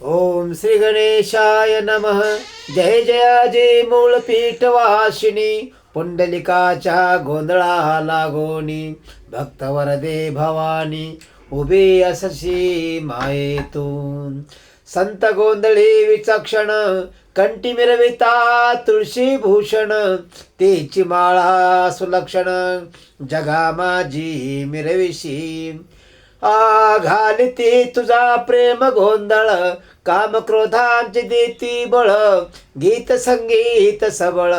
ओम श्री गणेशाय नमः. जय जयाजी मूळपीठवासिनी, पुंडलिकाच्या गोंधळा लागोनी, भक्तवरदे भवानी उभी असशी मायेतून. संत गोंधळी विचक्षण, कंठी मिरविता तुळशी भूषण, तिची माळा सुलक्षण, जगा माझी मिरविशी. घालिती तुझा प्रेम गोंधळ, काम क्रोधांची देती बळ, गीत संगीत सबळ,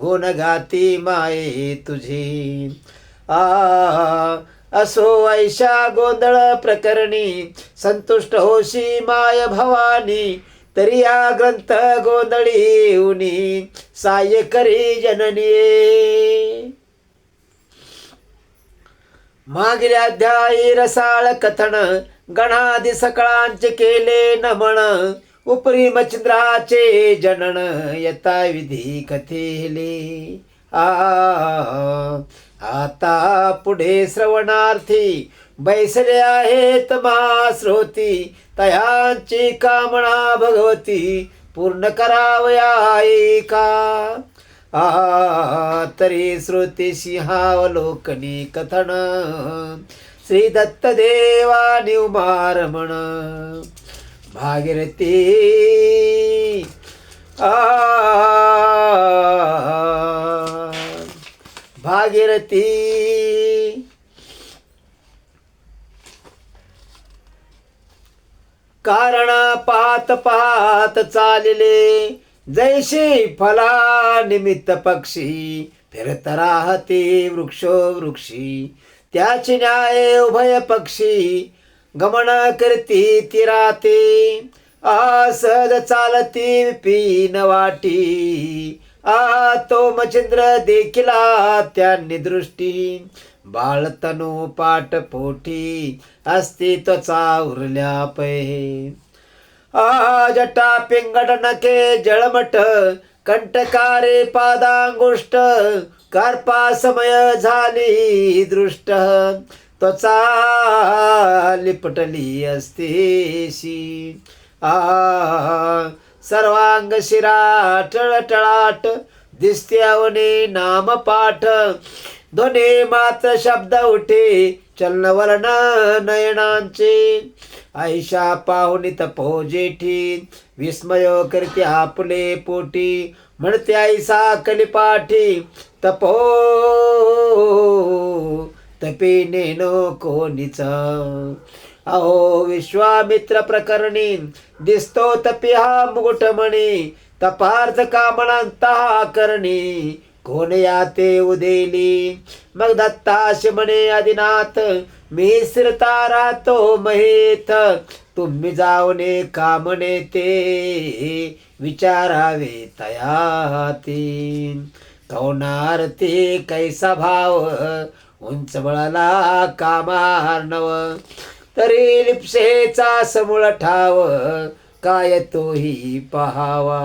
गुण गाती माये तुझी. असो ऐशा गोंधळ प्रकरणी, संतुष्ट होशी माय भवानी, तरी या ग्रंथ गोंधळी उनी, साय करी जननी. मागील अध्यायी रसाळ कथन, गणादी सकळांचे केले नमन, उपरी मच्छिंद्राचे जनन, यथा विधी कथिले. आता पुढे श्रवणार्थी बैसले आहेत महाश्रोती, तयांची कामना भगवती पूर्ण करावया ऐका. तरी श्रुती सिंहावलोकनी कथन, श्री दत्तदेवानी उमारमण. भागीरथी भागीरथी कारण पात पात चालले, जैशी फला निमित्त पक्षी, फिरत राहते वृक्षो वृक्षी, त्याची न्याय उभय पक्षी, गमन करती ती राहते, असद चालती विपिन वाटी. तो मच्छिंद्र देखिला त्यांनी दृष्टी, बाळतनु पाठपोठी, अस्तित्वचा उरल्या पै. जटा पिंगड नखे जळमट, कंटकारे पादांगुष्ट, कार्पा समय झाली दृष्ट, त्वचा लिपटली असतेशी. सर्वांग शिरा टळटळाट, दिसते अवने नामपाठ, ध्वनी मात्र शब्द उठे, चलनवलन नयनांचे. ऐशा पाहुनी तपो जेठी, विस्मय करते आपुले पोटी, म्हणते ऐसा कलिपाठी, तपो तपीने नो कोणीच. अहो विश्वामित्र प्रकरणी, दिसतो तपी हा मुकुटमणी, तपार्थ कामनांता करणी, कोण याते उदेली. मग दत्ताश म्हणे आदिनाथ, मी स्थिरता राहतो महेत, तुम्ही जाऊने कामने ते, विचारावे तयाती. कौनारती कैसा भाव, उंच बळाला कामार्णव, तरी लिप्सेचा समूळ ठाव, काय तोही पहावा.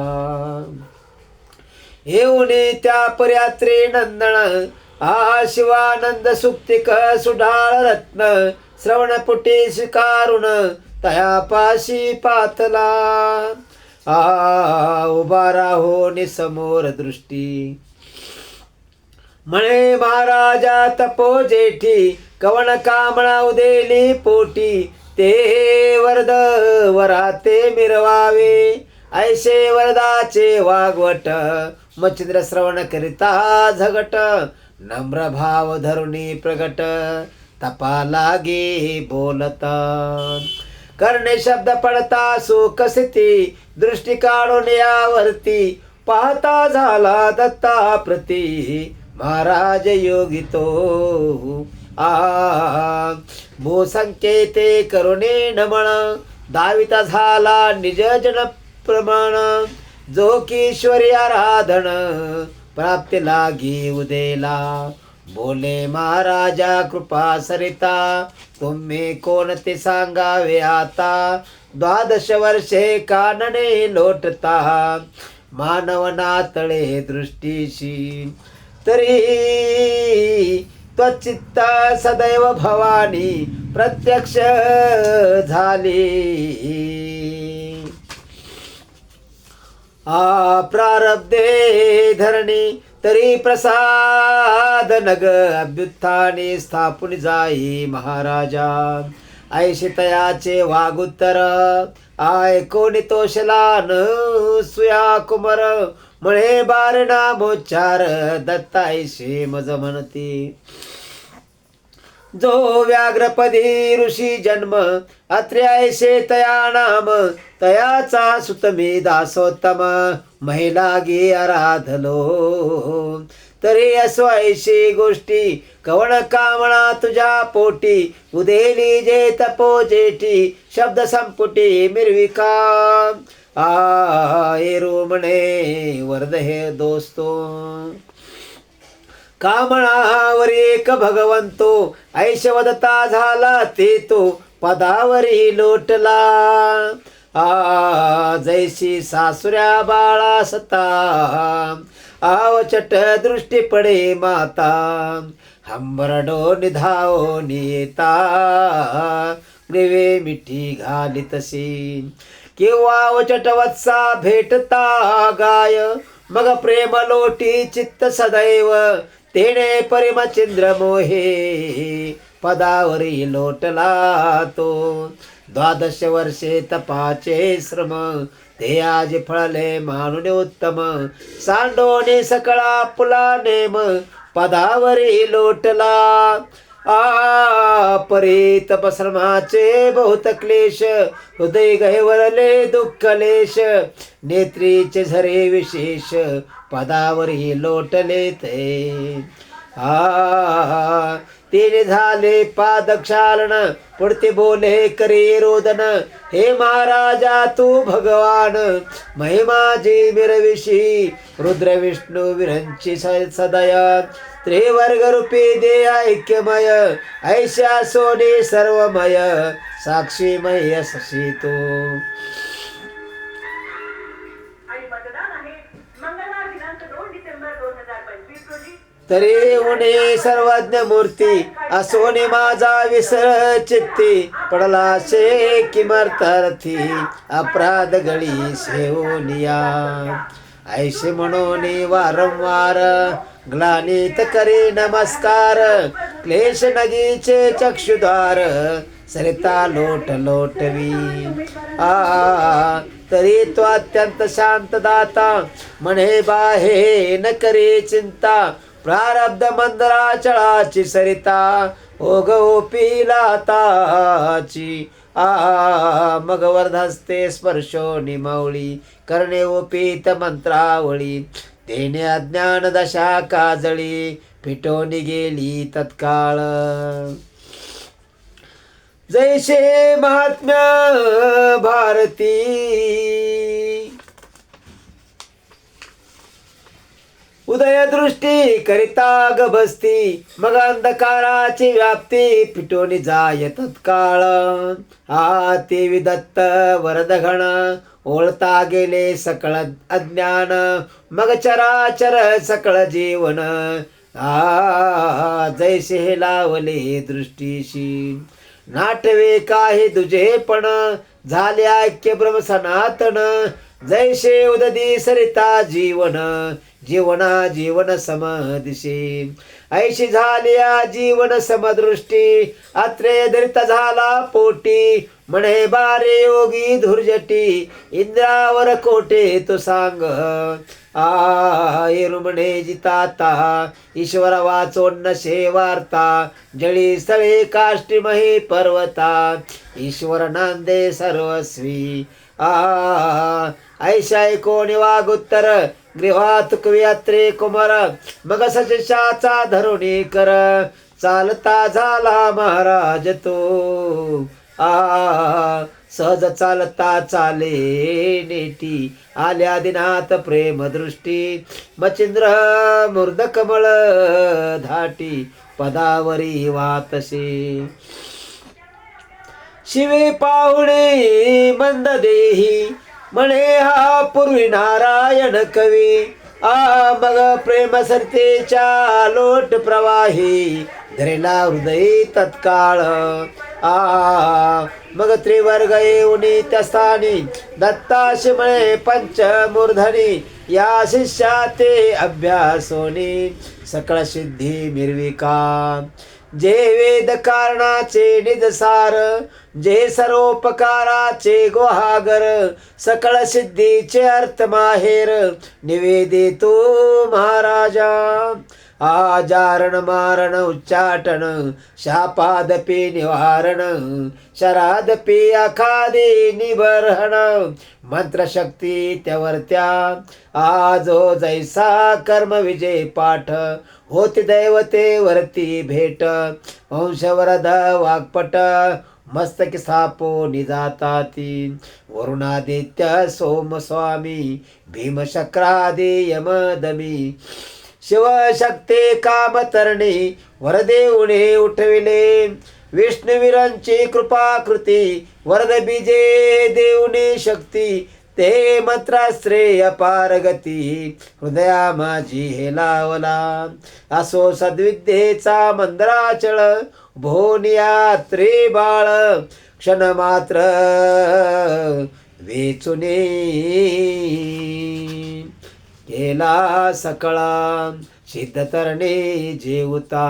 येऊने त्या पर्यात्री नंदन, शिवानंद सुक्तिक सुढाळ रत्न, श्रवणपुटी स्वीकारुण तयापाशी पातला. उभा राहो निसमोर दृष्टी, म्हणे महाराजा तपो जेठी, कवन कामना उदेली पोटी, ते वरद वराते मिरवावे, ऐशे वरदाचे वागवट, मच्छिंद्र श्रवण करिता झगट, नम्र भाव धरुणी प्रगट, तपा लागे बोलता. करणे शब्द पडता सुखसिती, दृष्टी काढून यावरती, पाहता झाला दत्ता प्रती, महाराज योगी तो. भूसंकेते करुणे नमन, दाविता झाला निज जन प्रमाण, जो किश्वरी आराधन, प्राप्ती लागी उदेला. बोले महाराजा कृपा सरिता, तुम्ही कोणते सांगावे आता, 12 वर्षे कानने लोटता, मानव नातळे दृष्टीशी, तरी त्वचित्त सदैव भवानी प्रत्यक्ष झाली. प्रारब्धे धरणी तरी प्रसाद नग अभ्युत्थाने स्थापून जाई महाराजा. ऐशी तयाचे वागुत्तर कोणी तोषला न सुया कुमार. म्हणे बारणा मोच्चार दत्ता ऐशे मज म्हणती. जो व्याघ्रपदी ऋषी जन्म अत्रे ऐशे तया नाम. तयाचा सुतमी दासोत्तम महिला गे आराधलो. तरी असो ऐशी गोष्टी कवण कामना तुझ्या पोटी. उदेली जे तपो जेठी शब्द संपुटी मिरविका. एरू म्हणे वरद हे दोस्तो. कामणावर एक भगवंतो ऐशवदता झाला ते तो पदावरी लोटला. जैसी सासुऱ्या बाळा सता आवचट दृष्टी पडे माता. हंबरडो निधाओ नियता ग्रीवे मिठी घाली तशी. किंवा वचट वत्सा भेटता गाय मग प्रेम लोटी चित्त सदैव. तेने परिम चंद्र मोहे पदावरी लोटला तो. 12 वर्षे तपाचे श्रम ते आज फळले मानुने उत्तम. सांडोने सकळा पुला नेम पदावरी लोटला. परी तपश्रमाचे बहुत क्लेश हृदय गहिवरले दुःख लेश. नेत्रीचे झरे विशेष पदावरी लोटले ते. तिने झाले पादक्षालन पुढते बोले करे रोदन. हे महाराजा तू भगवान महिमाजी मिरविशी. रुद्र विष्णू विरंची सदय त्रिवर्ग रूपी दे ऐक्यमय. ऐशा सोने सर्वमय साक्षीमय सशी तो. तरी उणे सर्वज्ञ मूर्ती असोने माझा विसर चित्ती. पडला शे किमर्थार्थी अपराध गळी सेवनिया. ऐशे म्हणून वारंवार ग्लानीत करी नमस्कार. क्लेश नगीचे चक्षुद्वार सरिता लोट लोटवी. तरी तो अत्यंत शांत दाता म्हणे बाहे न करे चिंता. प्रारब्ध मंदरा चळाची सरिता ओघ ओपिला ताची. मग वर्धस्ते स्पर्शो निमवळी करणे ओपीत मंत्रावळी. तेने अज्ञान दशा काजळी फिटो निगेली तत्काळ. जैसे महात्म्य भारती उदय दृष्टी करिता गबसती. मग अंधकाराची व्याप्ती फिटोनी जाय तत्काळ. ते विदत्त वरदगण ओळता गेले सकळ अज्ञान. मग चराचर सकळ जीवन जैसे हे लावले दृष्टीशी. नाटवे काही दुजेपण झाले ऐक्य ब्रह्म सनातन. जैसे उददी सरिता जीवन जीवना जीवन समदिशी. ऐशी झाल्या जीवन समदृष्टी अत्रेय धरित झाला पोटी. म्हणे बारे योगी धुर्जटी इंद्रावर कोटे तो सांग. येरू म्हणे जिताता ईश्वर वाचोन नशे वार्ता. जळी स्थळे काष्टी मही पर्वता ईश्वर नांदे सर्वस्वी. ऐशा कोणी वागुत्तर गृहात कुयात्रे कुमार. मग सशाचा धरुणी कर चालता झाला महाराज तो. सहज चालता चाले नेटी आल्या दिनात प्रेम दृष्टी. मचिंद्र मुर्द कमळ धाटी पदावरी वातसे. शिवे पाहुणे मंद देही म्हणे हा पूर्वी नारायण कवी. मग प्रेम सरतेच्या लोट प्रवाही धरेला हृदय तत्काळ. मग त्रिवर्ग येऊनी त्या स्थानी दत्ताशी मिळे पंचमूर्धनी या शिष्या ते अभ्यासोनी सकळ सिद्धी मिरविका जे वेद कारणाचे निजसार जे सर्वोपकाराचे गुहागर सकळ सिद्धीचे अर्थ माहेर निवेदितो महाराजा आजारण मारण उच्चाटन शापादपी निवारण शरादपी आखादे निबर्हण मंत्रशक्ती त्यावरत्या आजो जैसा कर्म विजय पाठ होती दैवते वरती भेट वंशवरद वाक्पट मस्तकी सापो निजाताती वरुणादित्य सोम स्वामी भीमशक्रादि यमदमी शिवशक्ती कामतरणी वरदेऊने उठविले विष्णुवीरांची कृपाकृती वरद बीजे देऊने शक्ती ते मंत्राश्रेय अपारगती हृदया माझी हे लावला असो सद्विद्येचा मंदराचळ भोनिया बाळ क्षण मात्र वेचुने केला सकळा सिद्ध तरणे जेवता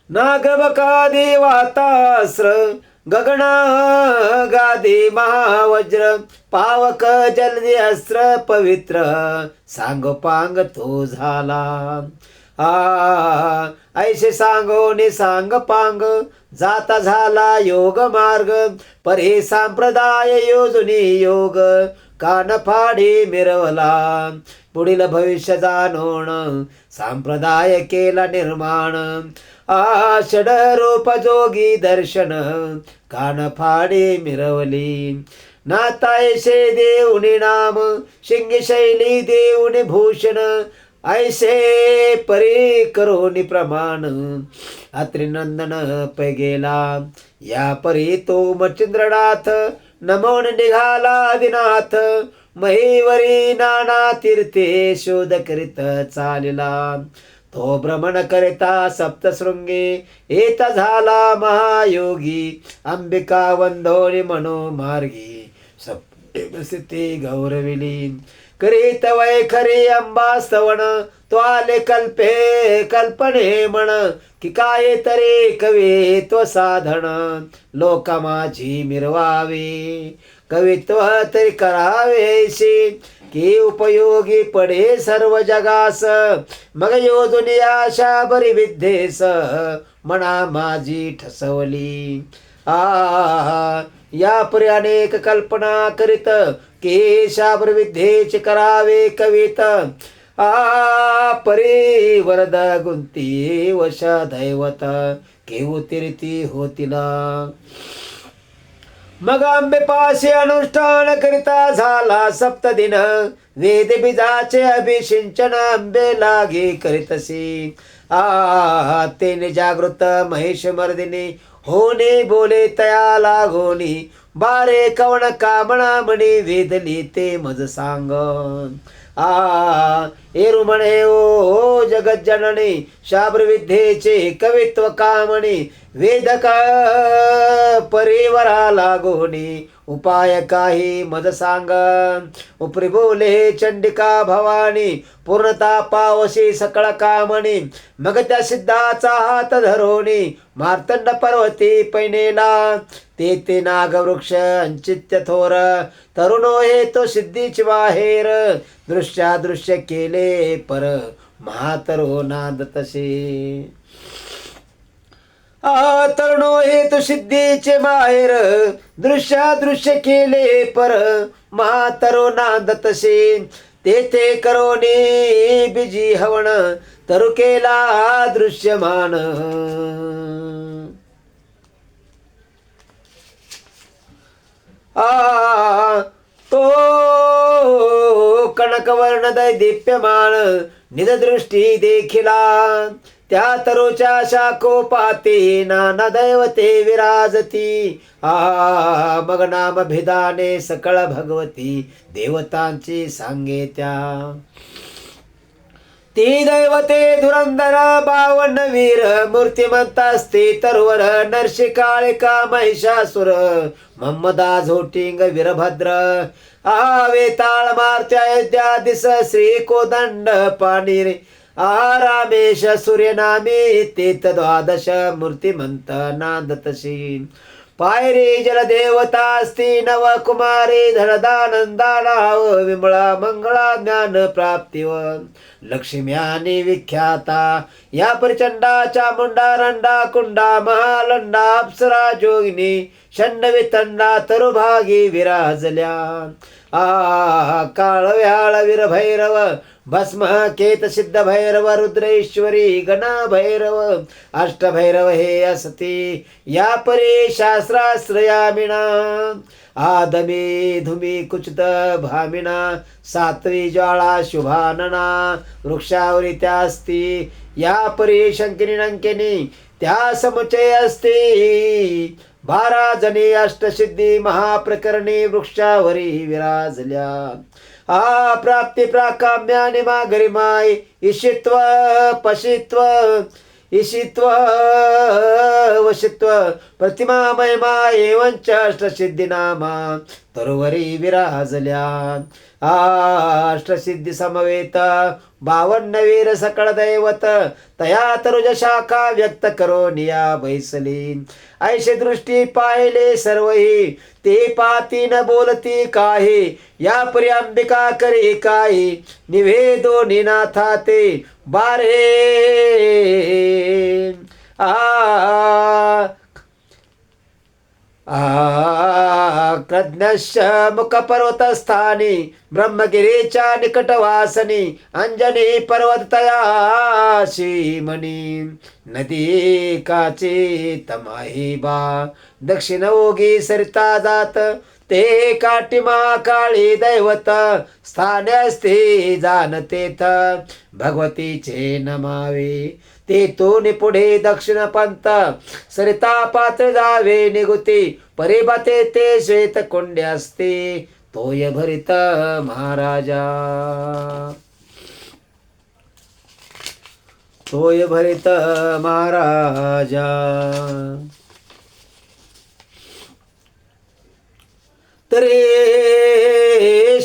नागबका देवातास्र गगना गादी महावज्र पावक जलदी अस्त्र पवित्र सांगोपांग तो झाला ऐसे सांगोने सांग पांग जाता झाला योग मार्ग परे संप्रदाय योजनी योग कान फाडी मिरवला पुढील भविष्य जाणून संप्रदाय केला निर्माण आषड रूप जोगी दर्शन कान फाडी मिरवली नातायशे देऊनी नाम शिंगी शैली देऊनी भूषण ऐसे परी करोनी प्रमाण अत्रिनंदन पै गेला या परी तो मच्छिंद्रनाथ नमोन निघाला आदिनाथ महीवरी नाना तीर्थे शोध करीत चालला तो भ्रमण करिता सप्तशृंगे येता झाला महायोगी अंबिका वंदोनी मनोमार्गी सप्तस्थिती गौरविली करीत वैखरी अंबा स्तवन तो आले कल्पे कल्पने म्हण की काय तरी कवी तो साधन लोक माझी मिरवावे कवित्व तरी करावेशी की उपयोगी पडे सर्व जगास मग योजनी आशा बरी विद्येस म्हणा माझी ठसवली या परी अनेक कल्पना करीत की शाबर विद्येचे करावे कवित परी वरद गुंती वश दैवत केऊ तीर्थी होतीला मग आंबे पाशी अनुष्ठान करिता झाला सप्तदिन वेद बीजाचे अभिषिंचन आंबे लागे करीतसी तेने जागृत महेश मर्दिनी होणे बोले तया लागोनी बारे कवण कामना म्हणे वेदली ते मज सांग एरु म्हणे ओ जगत जननी शाब्र विद्येचे कवित्व कामणी वेदक परिवरा लागोनी उपाय काही मज सांग उपरी बोले चंडिका भवानी पूर्णता पावशी सकळ कामणी मग त्या सिद्धाचा हात धरोनी मार्तंड पर्वती पैनेला ते नागवृक्ष अंचित्य थोर तरुणो हे तो सिद्धीची बाहेर दृश्य केले पर महातरो नाद तसे तरुणो हे तो सिद्धीचे बाहेर दृश्य केले पर महातरो नाद तसे तेथे करोनी बिजी हवण तरु केला दृश्यमान तो कनकवर्ण दैदीप्यमान निजदृष्टी देखिला त्या तरुच्या शाकोपाते नाना दैवते विराजती मग नाम भिदाने सकळ भगवती देवतांची सांगे त्या ती दैवते धुरंधर 52 वीर मूर्तिमंत असते तरुवर नरशी काळिका महिषासुर मम्मदा झोटिंग वीरभद्र वेताळ मारत्या अयोध्या दिस श्री कोदंड पाणी रे रामेश सूर्यनामी तेत द्वादश मूर्तिमंत नांदतशी पायरी जलदेवता अस्ति नव कुमारी धनदानंदानाव विमळा मंगळा ज्ञान प्राप्तीव लक्ष्म्यानी विख्याता या प्रचंडा चामुंडा रंडा कुंडा महालंडा अप्सरा जोगिनी षण्डवी तंडा तरुभागी विराजल्या काळ व्याळ वीर भैरव भस्म केत सिद्ध भैरव रुद्रेश्वरी गण भैरव अष्टभैरव हे असती या परी शास्त्राश्रयामिणा आदमी धुमी कुचित भामिना सात्वी ज्वाळा शुभानना वृक्षावरी त्या असती या परी शंकिनी नंकिनी त्या समुचय असती 12 जणी अष्टसिद्धी महाप्रकरणी वृक्षावरी विराजल्या प्राप्ती प्राकाम्यानि मा गरिमाय ईशित्व पशित्व ईशित्व वशित्व प्रतिमा महिमा एवंच अष्टसिद्धी नामा तरुवरी विराजल्या अष्टसिद्धी समवेत 52 वीर सकळ दैवत तया तरुज शाखा व्यक्त करो निया बैसली ऐशे दृष्टी पाहिले सर्वही ते पाती न बोलती काही या परी अंबिका करी काही निवेदो निनाथा ते बारे कृज्ञश्च मुखपर्वतस्थानी ब्रह्मगिरीच्या निकटवासनी अंजनी पर्वतयाशी मणी नदी काची तमाही बा दक्षिण ओगी सरिता जात ते काठी महाकाळी दैवत स्थानस्थे जाणतेथ भगवतीचे नमावे तेथून पुढे दक्षिण पंथ सरिता पात्र जावे निगुती परिबते ते श्वेत कुंड असते तोय भरित महाराजा तोय भरित महाराजा तरे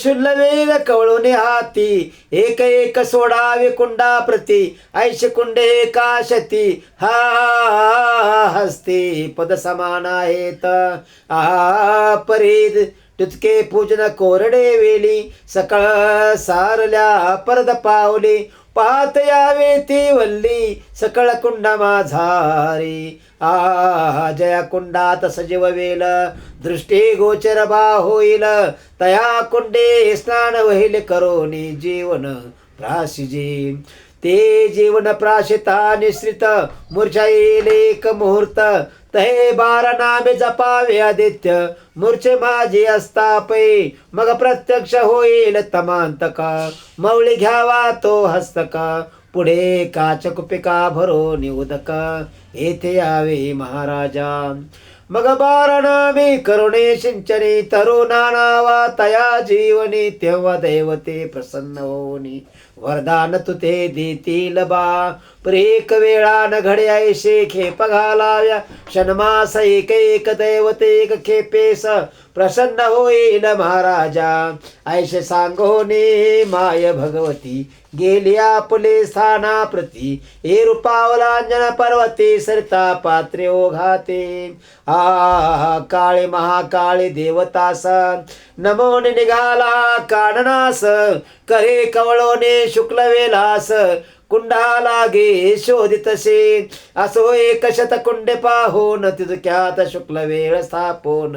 शुल्लवेल कवळून हाती एक एक सोडावे कुंडा प्रती ऐश कुंडे काशती हस्ती पद समान आहेत परीद तुझके पूजन कोरडे वेली सकळ सारल्या परद पावली पाहत यावे ती वल्ली सकळ कुंड माझारी जया कुंडात सजीव वेल दृष्टी गोचर बा होईल तया कुंडे स्नान वहिल करोनी जीवन प्राशिजी ते जीवन प्राशिता निश्रित मूर्छा येईल एक मुहूर्त तहे 12 नामे जपावे आदित्य मूर्छे माझी अस्तापे मग प्रत्यक्ष होईल तमांतका मौळी घ्यावा तो हस्तका पुढे काच कुपिका भरो निउदक येथे यावे महाराजा मग 12 नामे करुणे सिंचनी तरुणा नावा तया जीवनी तेव्हा दैवते प्रसन्न होनी वरदान तुते देतील बा प्रेक वेळा न घडे ऐशे खेप घालाव्या शनमास एक एक दैवते एक खेपेस प्रसन्न होईल महाराजा ऐशे सांगोने माय भगवती गेली आपले स्थाना प्रती हे रूपावलांजन पर्वते सरिता पात्रे ओघाते काळे महाकाळे देवतास नमोन निघाला काननास करे कवळोने शुक्ल वेलास कुंडा लागे शोधितसे असो एक शत कुंडे पाहोन तितक्यात शुक्ल वेळ स्थापोन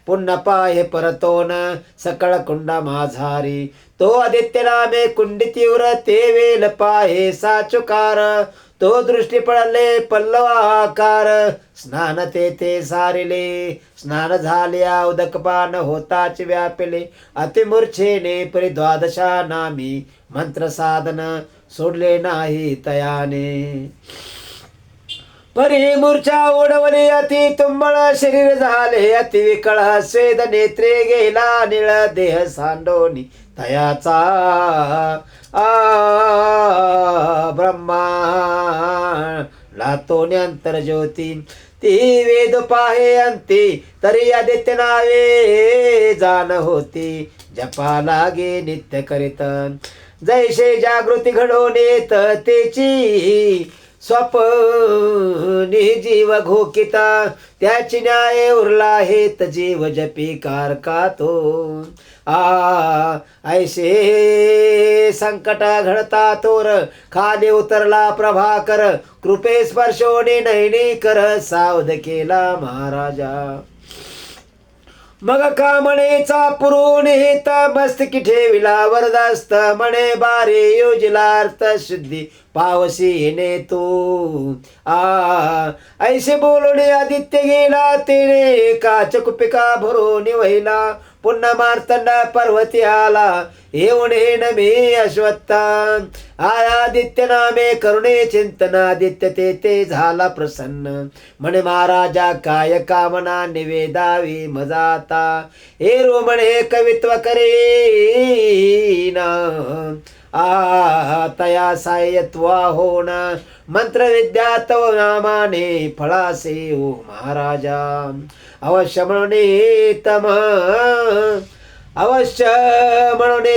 पुन्हा पाहे परतोन सकळ कुंडा माझारी तो आदित्य नामे कुंडी तीव्र ते वेल पाहे साचुकार तो दृष्टी पडले पल्लवाकार स्नान ते सारिले स्नान झाल्या उदकपान होताच व्यापिले अतिमूर्छेने परी 12 नामी मंत्र साधन सोडले नाही तयाने परी मूर्छा उडवली अति तुंबळ शरीर झाले अति विकळ स्वेद नेत्रे गेला निळ देह सांडोनी तयाचा ब्रह्मा लातोन्यंतर ज्योती ती वेद पाहे अंती तरी आदित्य नावे जाण होती जपा लागे नित्य करीत जैसे जागृती घडून येत तेची स्वप्नी जीव घोकिता त्याची न्याय उरला हेत जीव जपी कारका तो ऐसे संकट घडता तोर खाली उतरला प्रभाकर कृपे स्पर्शोने नैनी कर सावध केला महाराजा मग का म्हणेचा पुरून हित मस्तकी ठेविला वरदस्त म्हणे बारे योजिलार्थ शुद्धी पावसी येणे तू ऐसे बोलणे आदित्य गेला तेने काच कुपिका भरून वहिला पुन्हा मार्तंड पर्वती आला येऊन मी अश्वत्था आदित्य नामे करुणे चिंतन आदित्य ते झाला प्रसन्न म्हणे महाराजा काय कामना निवेदावी मजाता एरो म्हणे कवित्व करेना तया सायत्वा होण मंत्रविद्या तव नामाने फळासे ओ महाराजा अवश्य म्हणून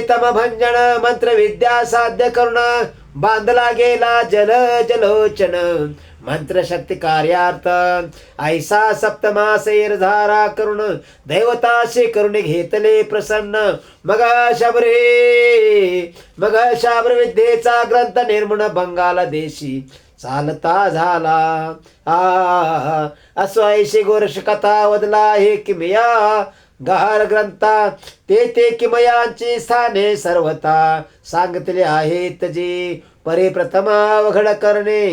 तम भंजन मंत्रविद्या साध्य करून बांधला गेला जलोचन मंत्र शक्ती कार्यार्थ ऐसा सप्तमासेर धारा करून दैवताशी करून घेतले प्रसन्न मग शाब्र विद्येचा ग्रंथ निर्मूळ बंगाल देशी चालता झाला अस्वैशी गोरश कथा वदला हे किमया गहार ग्रंथा ते किमयांची स्थाने सर्वता सांगितले आहेत जी परिप्रथम अवघड करणे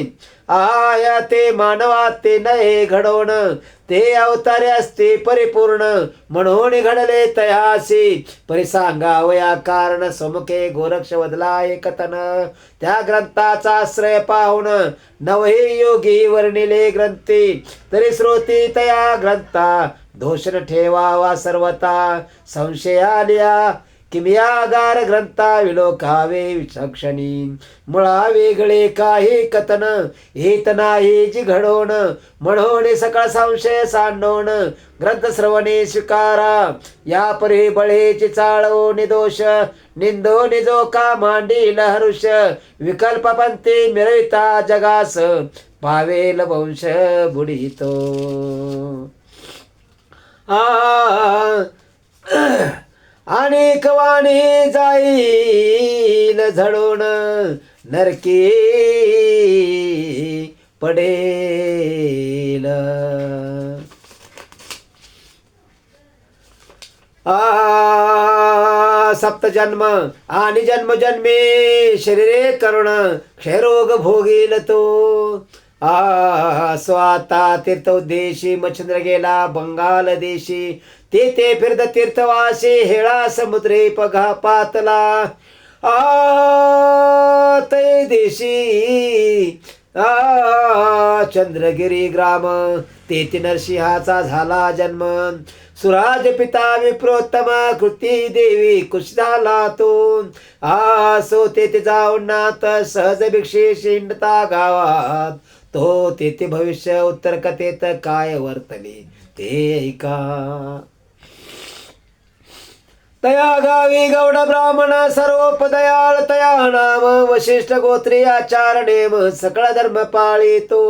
आया ते मानवा ते नये घडवण ते अवतारे असते परिपूर्ण म्हणून घडले तयासी परिसांगावया कारण समुखे गोरक्ष वदला एक कथन त्या ग्रंथाचा आश्रय पाहून नवहे योगी वर्णिले ग्रंथी तरी श्रोती तया ग्रंथा दोषण ठेवावा सर्वता संशय आल्या किमयागार ग्रंथा विलोकावे विचक्षणी मुळा वेगळे काही कथन हेत नाही जी घडवण म्हणून सकळ संशय सांडवण ग्रंथ श्रवणे स्वीकारा या परी बळेची चाळो निदोष निंदो निजो का मांडील हरुष विकल्प पंथी मिळविता जगास पावेल वंश बुडितो आणि कवाणी जाईल झडून नरकी पडेल सप्त जन्म आणि जन्मजन्मी शरीरे करुण क्षयरोग भोगील तो स्वता तीर्थोद्देशी मच्छंद्र गेला बंगाल देशी ते फिरद तीर्थवासी हेळा समुद्रे पघा पातला ते देशी चंद्रगिरी ग्राम तेथे नरसिंहाचा झाला जन्म सुराज पिता विप्रोत्तम कृती देवी कुश झाला तो सो तेथे जाऊन नाथ सहज भिक्षे शिंडता गावात तो तेथे भविष्य उत्तर कथेत काय वर्तले ते ऐका तया गावी गौड ब्राह्मण सर्वोपदयाळ तया नाम वशिष्ठ गोत्री आचार नेम सकळ धर्म पाळितो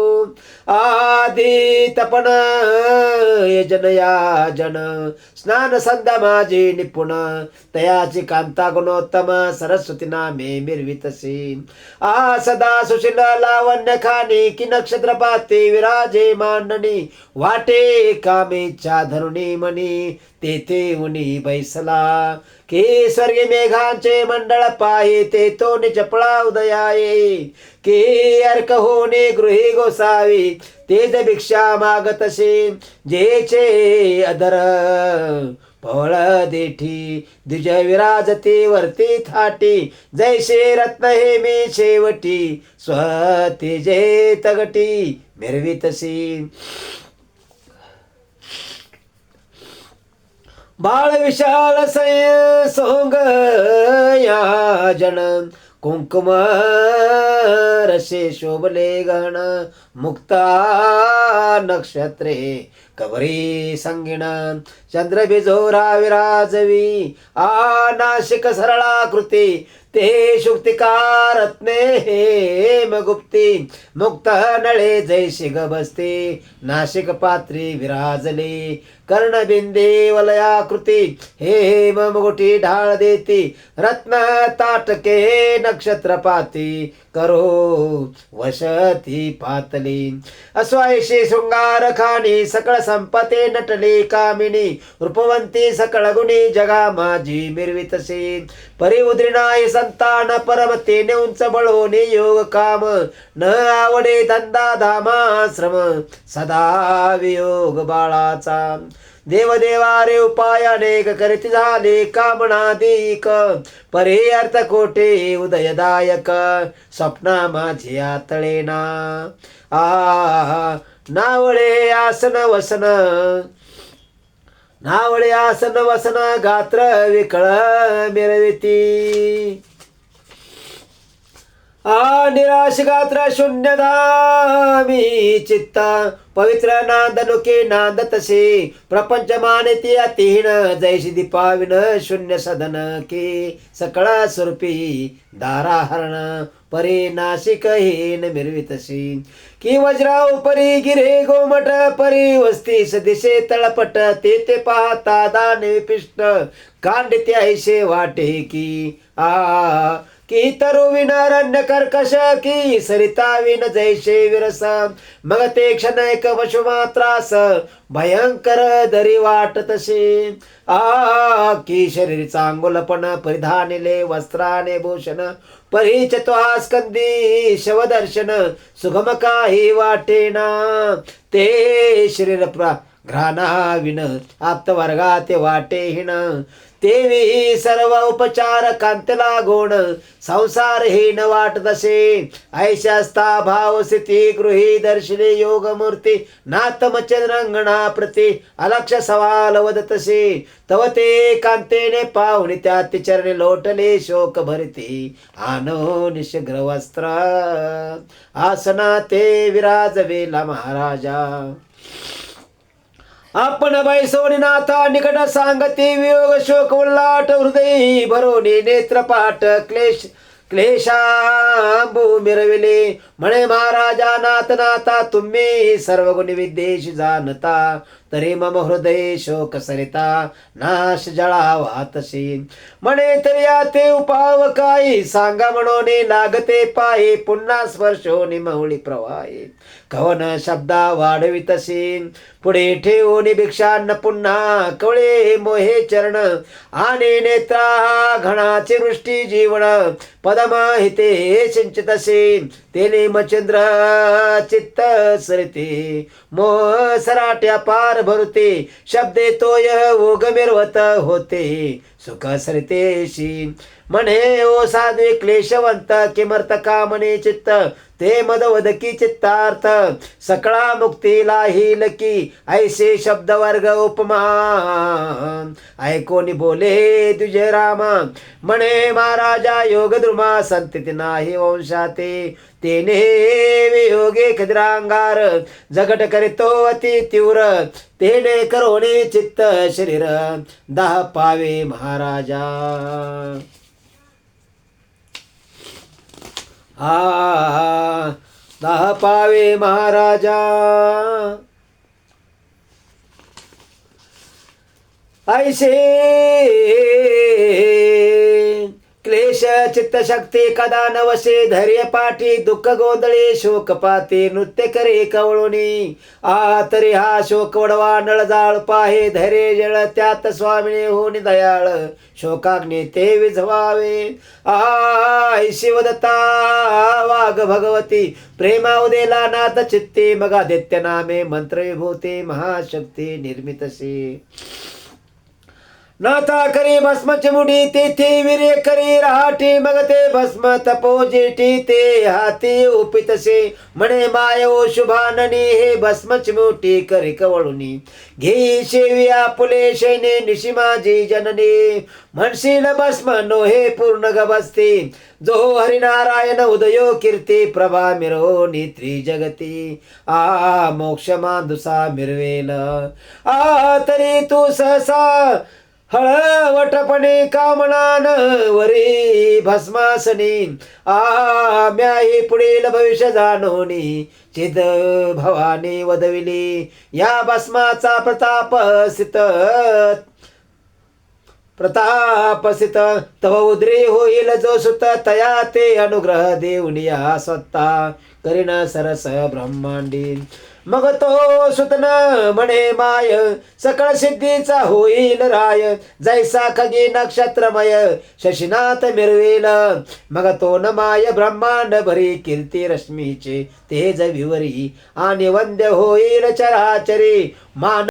आदी तपन यजन याजन स्नान संध्या माझी निपुण तयाची कांता गुणोत्तम सरस्वती नामे मिरवितसी सदा सुशील लावण्य खानी की नक्षत्र पाते विराजे मांडणी वाटे कामेच्या धरुणी मणी तेथे उनी बैसला की स्वर्गी मेघांचे मंडळ पाहे ते तो निचपळा उदयाये की अर्क होणे गृही गोसावी तेज भिक्षा मागतसे जेचे अधर पवळ देठी द्विज विराजते वरती थाटी जैसे रत्न हे मी शेवटी स्वतेजे तगटी मिरवितसी बाळ विशाल सोंग या जन कुंकुम रसे शोभले गण मुक्ता नक्षत्रे कबरी संगिण चंद्र बिजोरा विराजवी नाशिक सरळा कृती ते शुक्तिकार रत्ने हेम गुप्ती मुक्त नळे जैशी गबसते नाशिक पात्री विराजले कर्णबिंदे वलयाकृती हेम मुगुटी ढाळ देती रत्न ताटके नक्षत्र पाती करो वशती पातली अस्वायशी शृंगार खाणी सकळ संपते नटली कामिनी रूपवंती सकळ गुणी जगा माझी मिरवितसे परी उद्रिणाय संतान परमतेने उंच बळोने योग काम न आवडे धंदा धामाश्रम सदा वियोग बाळाचा देवदेवा रे उपाय अनेक करीत झाले कामनाधिक परे अर्थ कोटे उदयदायक स्वप्ना माझी आतळेना नावळे आसन वसन नावळे आसन वसन गात्र विकळ मिरविती निराश गात्र शून्य धामी चित्ता पवित्र नांदनुके नांदतसे प्रपंच मानिती अतिहीन जैशी दीपाविन शून्य सदन के सकळा स्वरूपी दाराहरण परे नाशिक हीन मिरवितशी की वज्रा उपरी गिरे गोमट परी वस्ती सदिशे तळपट ते पाहता दान विपिष्ट कांडिते ऐशे वाटे की की तरुविनारण्य कर्कश की सरिता विन जैसे विरस मग ते क्षण एक वशुमात्रास भयंकर दरी वाटतसे की शरीर चांगुलपण परिधानिले वस्त्राने भूषण परिचत्वास्कंदी शवदर्शन सुगम काही वाटेना ते शरीर घ्राणा विन आप्तवर्गात वाटेहीन तेवी सर्व उपचार कांतला गोण संसारहीन वाटतसे ऐशास्ता भाव स्थिती गृही दर्शने योग मूर्ती नातमचंद्रंगणा प्रती अलक्ष सवाल वदतसे तव ते कांतेने पाहुणी त्या चरणे लोटले शोक भरती आनो निशग्र वस्त्र आसना ते विराजवेला महाराजा आपण बैसोनी नाथा निकट सांगती वियोग शोक उल्लाट हृदयी भरोनी नेत्रपाट क्लेशांबू मिरविले म्हणे महाराजा नाथ नाथा तुम्ही सर्व गुणी विद्येशी जाणता तरी मम हृदय शोक सरिता नाश जळा वातशी म्हणे तरी ते उपाव काही सांगा म्हणून लागते पायी पुन्हा स्पर्शोनी महुळी प्रवाही कवन शब्दा वाढवितशी पुढे ठेवून भिक्षान्न पुन्हा कवळे मोहे चरण आणि नेत्रा घणाची वृष्टी जीवन पदम हिते सिंचितसे तेने मचंद्र चित्त सरते मो सराट्या पार भरते शब्दे तोय ओग मिरवत होते सुख सरतेशी म्हणे ओ साध्वी क्लेशवंत किमर्थ कामने चित्त ते मदवदकी चित्तार्थ सकळा मुक्तीला हिलकी ऐसे शब्द वर्ग उपमा ऐकोनी बोले तुझे रामा म्हणे महाराजा योग द्रुमा संतती नाही वंशाते तेने वियोगे खद्रांगार जगट करितो अति तीव्र तेने करोनी चित्त शरीर दाह पावे महाराजा दाह पावे महाराजा ऐसे क्लेश चित्तशक्ती कदा नवशे धैर्य पाठी दुःख गोंधळी शोक पाती नृत्य करे कवळुनी तरी हा शोक वडवा नळजाळ पाहे धैर्य जळ त्यात स्वामिने होनी दयाळ शोकाग्नी ते विझवावे शिवदत्ता वाघ भगवती प्रेमा उदेला नाथ चित्ते मगादित्य नामे मंत्र विभूते महाशक्ती निर्मितसे नाथा करी भस्म चिमुडी तेथे वीर्य करी राहाटी मग ते भस्म तपोजेटी ते हाती उपितसे म्हणे मायो शुभाननी हे भस्म चिमुटी करी कवळुनी घे शेवी आपुले शैने निशी माझी जननी म्हणशील भस्म नो हे पूर्ण गबसते जो हरिनारायण उदयो कीर्ती प्रभा मिरवोनी त्रिजगती मोक्ष मांदुसा मिरवेल तरी तू सहसा हळवटपणे कामनान वरी भस्मासनी म्याही पुढील भविष्य जाणोनी चिद भवानी वदविली या भस्माचा प्रतापसित तव उद्री होईल जो सुत तया ते अनुग्रह देऊनिया स्वतः करीन सरस ब्रह्मांडी मग तो सुतन म्हणे माय सकळ सिद्धीचा होईल राय जैसा खगी नक्षत्रमय शशिनाथ मिरवेल मग तो न माय ब्रह्मांड भरी कीर्ती रश्मीचे तेज विवरी आणि वंद्य होईल चराचरी मान